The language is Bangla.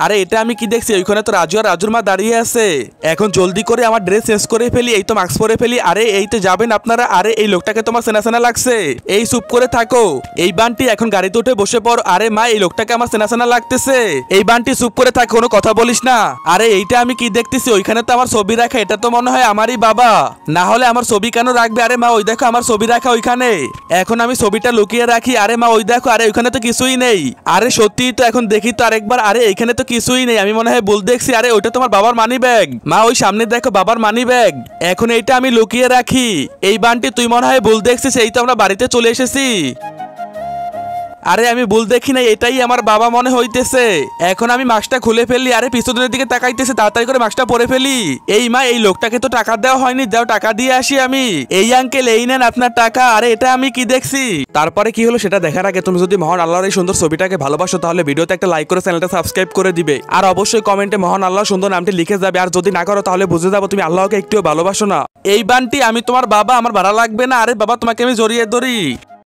আরে এটা আমি কি দেখছি, ওইখানে তো রাজু আর রাজুর মা দাঁড়িয়ে আছে। এখন জলদি করে আমার ড্রেস চেঞ্জ করে ফেলি, এই তো মাস্ক পরে ফেলি। আরে এই তো যাবেন আপনারা। আরে এই লোকটাকে তোমার চেনা চেনা লাগছে, এই চুপ করে থাকো। এই বান্টি এখন গাড়িতে উঠে বসে পড়। আরে মা এই লোকটাকে আমার চেনা চেনা লাগতেছে। এই বান্টি চুপ করে থাক, কোনো কথা বলিস না। আরে এইটা আমি কি দেখতেছি, ওইখানে তো আমার ছবি রাখা, এটা তো মনে হয় আমারই বাবা, না হলে আমার ছবি কেন রাখবে? আরে মা ওই দেখো আমার ছবি রাখা ওইখানে, এখন আমি ছবিটা লুকিয়ে রাখি। আরে মা ওই দেখো, আরে ওইখানে তো কিছুই নেই। আরে সত্যি তো, এখন দেখি তো আরেকবার। আরে এইখানে তো কিছুই নেই, আমি মনে হয় ভুল দেখছি। আরে ওইটা তোমার বাবার মানি ব্যাগ। মা ওই সামনে দেখো বাবার মানি ব্যাগ, এখন এইটা আমি লুকিয়ে রাখি। এই বান্টি তুই মনে হয় ভুল দেখছিস, এই তো আমরা বাড়িতে চলে এসেছি। আরে আমি ভুল দেখি না, এটাই আমার বাবা মনে হইতেছে। এখন আমি মাস্কটা খুলে ফেলি। আরে পিছনের দিকে তাকাইতেছে, তাড়াতাড়ি করে মাস্কটা পরে ফেলি। এই মা এই লোকটাকে তো টাকা দেওয়া হয়নি, দাও টাকা দিয়ে আসি আমি। এই আঙ্কেল এই নেন আপনার টাকা। আরে এটা আমি কি দেখছি, তারপরে কি হলো সেটা দেখার আগে তুমি যদি মহান আল্লাহর এই সুন্দর ছবিটাকে ভালোবাসো তাহলে ভিডিওতে একটা লাইক করে চ্যানেলটা সাবস্ক্রাইব করে দিবে। আর অবশ্যই কমেন্টে মহান আল্লাহর সুন্দর নামটি লিখে যাবে। আর যদি না করো তাহলে বুঝে যাবো তুমি আল্লাহকে একটুও ভালোবাসো না। এই বান্টি আমি তোমার বাবা, আমার ভাড়া লাগবে না। আরে বাবা তোমাকে আমি জড়িয়ে ধরি।